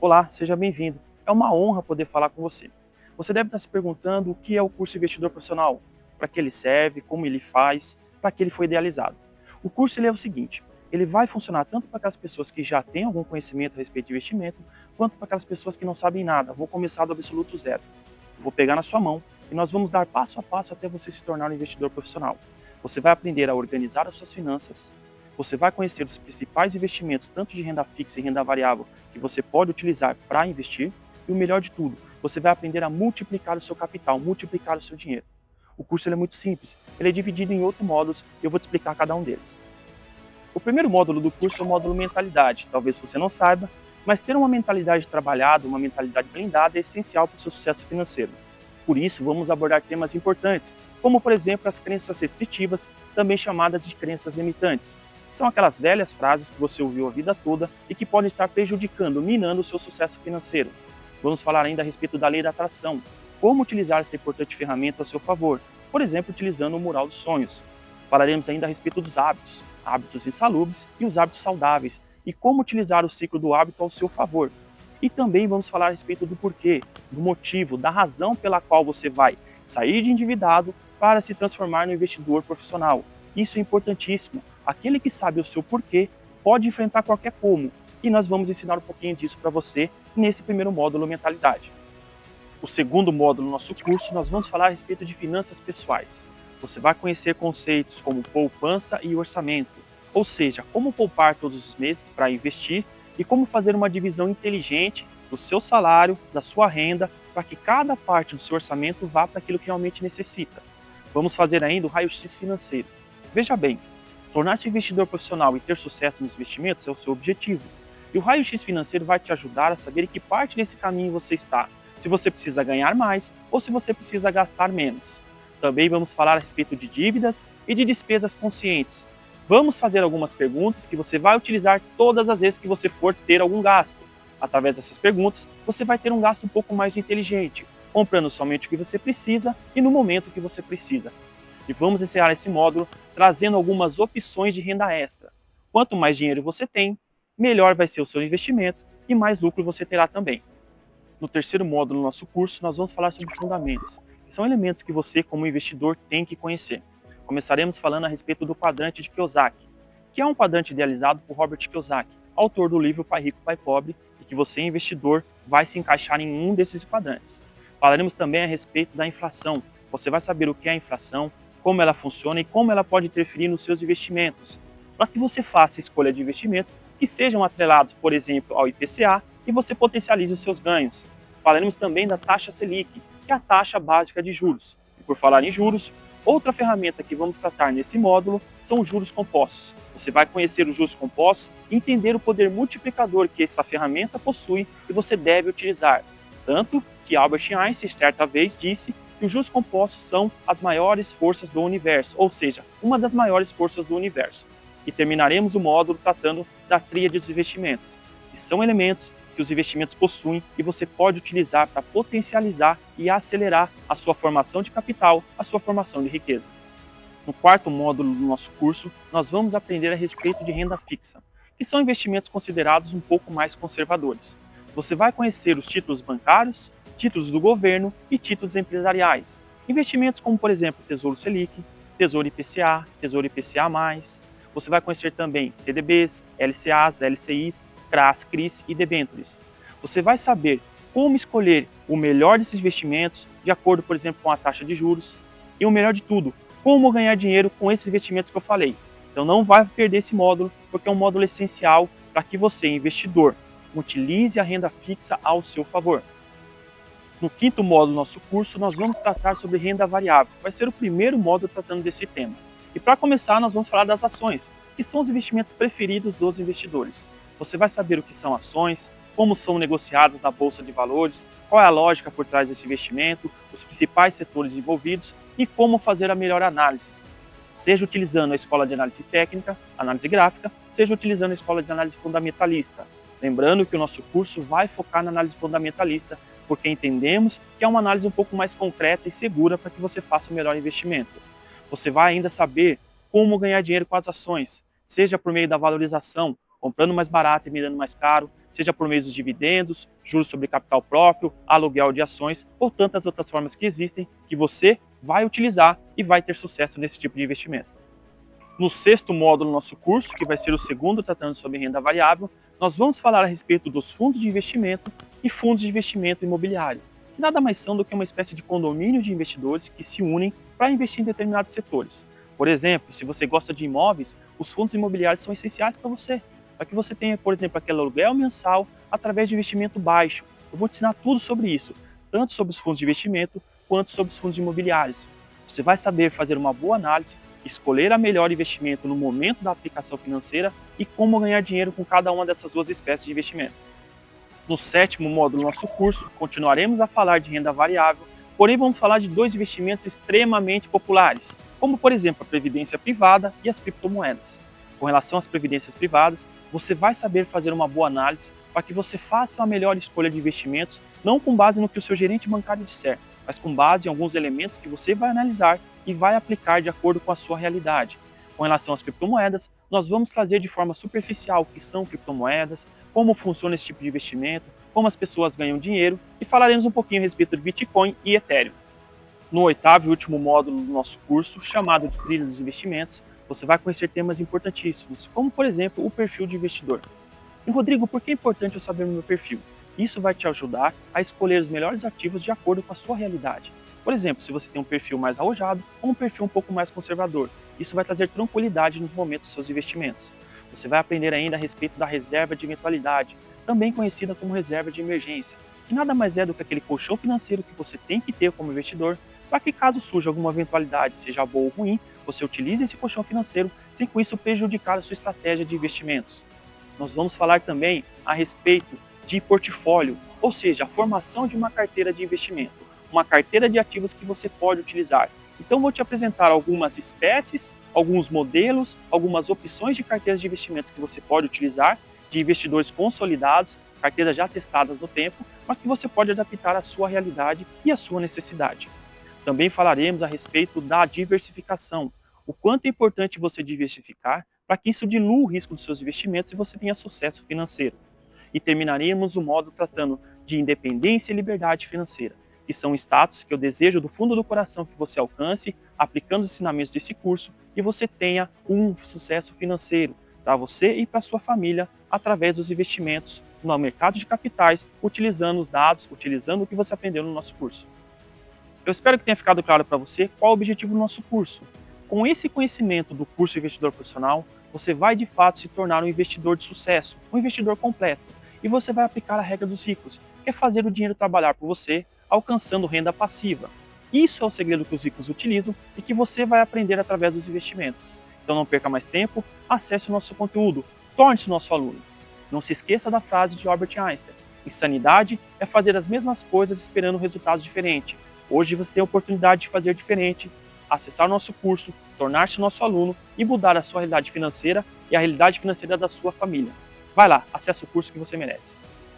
Olá, seja bem-vindo. É uma honra poder falar com você. Você deve estar se perguntando o que é o curso Investidor Profissional, para que ele serve, como ele faz, para que ele foi idealizado. O curso ele é o seguinte, ele vai funcionar tanto para aquelas pessoas que já têm algum conhecimento a respeito de investimento, quanto para aquelas pessoas que não sabem nada, vou começar do absoluto zero. Eu vou pegar na sua mão e nós vamos dar passo a passo até você se tornar um investidor profissional. Você vai aprender a organizar as suas finanças, você vai conhecer os principais investimentos, tanto de renda fixa e renda variável, que você pode utilizar para investir, e o melhor de tudo, você vai aprender a multiplicar o seu capital, multiplicar o seu dinheiro. O curso é muito simples, ele é dividido em 8 módulos e eu vou te explicar cada um deles. O primeiro módulo do curso é o módulo mentalidade. Talvez você não saiba, mas ter uma mentalidade trabalhada, uma mentalidade blindada é essencial para o seu sucesso financeiro. Por isso, vamos abordar temas importantes, como por exemplo as crenças restritivas, também chamadas de crenças limitantes. São aquelas velhas frases que você ouviu a vida toda e que podem estar prejudicando, minando o seu sucesso financeiro. Vamos falar ainda a respeito da lei da atração, como utilizar essa importante ferramenta ao seu favor, por exemplo, utilizando o mural dos sonhos. Falaremos ainda a respeito dos hábitos, hábitos insalubres e os hábitos saudáveis, e como utilizar o ciclo do hábito ao seu favor. E também vamos falar a respeito do porquê, do motivo, da razão pela qual você vai sair de endividado para se transformar no investidor profissional. Isso é importantíssimo. Aquele que sabe o seu porquê pode enfrentar qualquer como. E nós vamos ensinar um pouquinho disso para você nesse primeiro módulo Mentalidade. O segundo módulo do nosso curso, nós vamos falar a respeito de finanças pessoais. Você vai conhecer conceitos como poupança e orçamento, ou seja, como poupar todos os meses para investir e como fazer uma divisão inteligente do seu salário, da sua renda, para que cada parte do seu orçamento vá para aquilo que realmente necessita. Vamos fazer ainda o raio-x financeiro. Veja bem, tornar-se investidor profissional e ter sucesso nos investimentos é o seu objetivo. E o raio-x financeiro vai te ajudar a saber em que parte desse caminho você está, se você precisa ganhar mais ou se você precisa gastar menos. Também vamos falar a respeito de dívidas e de despesas conscientes. Vamos fazer algumas perguntas que você vai utilizar todas as vezes que você for ter algum gasto. Através dessas perguntas, você vai ter um gasto um pouco mais inteligente, comprando somente o que você precisa e no momento que você precisa. E vamos encerrar esse módulo trazendo algumas opções de renda extra. Quanto mais dinheiro você tem, melhor vai ser o seu investimento e mais lucro você terá também. No terceiro módulo do nosso curso, nós vamos falar sobre fundamentos, que são elementos que você, como investidor, tem que conhecer. Começaremos falando a respeito do quadrante de Kiyosaki, que é um quadrante idealizado por Robert Kiyosaki, autor do livro Pai Rico, Pai Pobre, e que você, investidor, vai se encaixar em um desses quadrantes. Falaremos também a respeito da inflação. Você vai saber o que é a inflação, como ela funciona e como ela pode interferir nos seus investimentos, para que você faça a escolha de investimentos que sejam atrelados, por exemplo, ao IPCA e você potencialize os seus ganhos. Falaremos também da taxa Selic, que é a taxa básica de juros. E por falar em juros, outra ferramenta que vamos tratar nesse módulo são os juros compostos. Você vai conhecer os juros compostos e entender o poder multiplicador que essa ferramenta possui e você deve utilizar. Tanto que Albert Einstein certa vez disse que os juros compostos são as maiores forças do universo, ou seja, uma das maiores forças do universo. E terminaremos o módulo tratando da tríade dos investimentos, que são elementos que os investimentos possuem e você pode utilizar para potencializar e acelerar a sua formação de capital, a sua formação de riqueza. No quarto módulo do nosso curso, nós vamos aprender a respeito de renda fixa, que são investimentos considerados um pouco mais conservadores. Você vai conhecer os títulos bancários, títulos do governo e títulos empresariais. Investimentos como, por exemplo, Tesouro Selic, Tesouro IPCA, Tesouro IPCA+. Você vai conhecer também CDBs, LCAs, LCIs, CRAs, CRIs e debêntures. Você vai saber como escolher o melhor desses investimentos, de acordo, por exemplo, com a taxa de juros, e o melhor de tudo, como ganhar dinheiro com esses investimentos que eu falei. Então não vai perder esse módulo, porque é um módulo essencial para que você, investidor, utilize a renda fixa ao seu favor. No quinto módulo do nosso curso, nós vamos tratar sobre renda variável. Vai ser o primeiro módulo tratando desse tema. E para começar, nós vamos falar das ações, que são os investimentos preferidos dos investidores. Você vai saber o que são ações, como são negociadas na bolsa de valores, qual é a lógica por trás desse investimento, os principais setores envolvidos e como fazer a melhor análise. Seja utilizando a escola de análise técnica, análise gráfica, seja utilizando a escola de análise fundamentalista. Lembrando que o nosso curso vai focar na análise fundamentalista, porque entendemos que é uma análise um pouco mais concreta e segura para que você faça o melhor investimento. Você vai ainda saber como ganhar dinheiro com as ações, seja por meio da valorização, comprando mais barato e vendendo mais caro, seja por meio dos dividendos, juros sobre capital próprio, aluguel de ações ou tantas outras formas que existem que você vai utilizar e vai ter sucesso nesse tipo de investimento. No sexto módulo do nosso curso, que vai ser o segundo tratando sobre renda variável, nós vamos falar a respeito dos fundos de investimento e fundos de investimento imobiliário, que nada mais são do que uma espécie de condomínio de investidores que se unem para investir em determinados setores. Por exemplo, se você gosta de imóveis, os fundos imobiliários são essenciais para você, para que você tenha, por exemplo, aquele aluguel mensal através de investimento baixo. Eu vou te ensinar tudo sobre isso, tanto sobre os fundos de investimento quanto sobre os fundos imobiliários. Você vai saber fazer uma boa análise, escolher a melhor investimento no momento da aplicação financeira e como ganhar dinheiro com cada uma dessas duas espécies de investimento. No sétimo módulo do nosso curso, continuaremos a falar de renda variável, porém vamos falar de dois investimentos extremamente populares, como por exemplo a previdência privada e as criptomoedas. Com relação às previdências privadas, você vai saber fazer uma boa análise para que você faça a melhor escolha de investimentos, não com base no que o seu gerente bancário disser, mas com base em alguns elementos que você vai analisar e vai aplicar de acordo com a sua realidade. Com relação às criptomoedas, nós vamos trazer de forma superficial o que são criptomoedas, como funciona esse tipo de investimento, como as pessoas ganham dinheiro e falaremos um pouquinho a respeito de Bitcoin e Ethereum. No oitavo e último módulo do nosso curso, chamado de Trilha dos Investimentos, você vai conhecer temas importantíssimos, como por exemplo o perfil de investidor. E Rodrigo, por que é importante eu saber o meu perfil? Isso vai te ajudar a escolher os melhores ativos de acordo com a sua realidade. Por exemplo, se você tem um perfil mais arrojado ou um perfil um pouco mais conservador, isso vai trazer tranquilidade nos momentos dos seus investimentos. Você vai aprender ainda a respeito da reserva de eventualidade, também conhecida como reserva de emergência, que nada mais é do que aquele colchão financeiro que você tem que ter como investidor, para que caso surja alguma eventualidade, seja boa ou ruim, você utilize esse colchão financeiro sem com isso prejudicar a sua estratégia de investimentos. Nós vamos falar também a respeito de portfólio, ou seja, a formação de uma carteira de investimento, uma carteira de ativos que você pode utilizar. Então vou te apresentar algumas espécies, alguns modelos, algumas opções de carteiras de investimentos que você pode utilizar, de investidores consolidados, carteiras já testadas no tempo, mas que você pode adaptar à sua realidade e à sua necessidade. Também falaremos a respeito da diversificação, o quanto é importante você diversificar para que isso dilua o risco dos seus investimentos e você tenha sucesso financeiro. E terminaremos o módulo tratando de independência e liberdade financeira, que são status que eu desejo do fundo do coração que você alcance, aplicando os ensinamentos desse curso, e você tenha um sucesso financeiro para você e para sua família através dos investimentos no mercado de capitais, utilizando os dados, utilizando o que você aprendeu no nosso curso. Eu espero que tenha ficado claro para você qual é o objetivo do nosso curso. Com esse conhecimento do curso Investidor Profissional, você vai de fato se tornar um investidor de sucesso, um investidor completo, e você vai aplicar a regra dos ricos, que é fazer o dinheiro trabalhar por você, alcançando renda passiva. Isso é o segredo que os ricos utilizam e que você vai aprender através dos investimentos. Então não perca mais tempo, acesse o nosso conteúdo, torne-se nosso aluno. Não se esqueça da frase de Albert Einstein: insanidade é fazer as mesmas coisas esperando resultados diferentes. Hoje você tem a oportunidade de fazer diferente, acessar o nosso curso, tornar-se nosso aluno e mudar a sua realidade financeira e a realidade financeira da sua família. Vai lá, acesse o curso que você merece.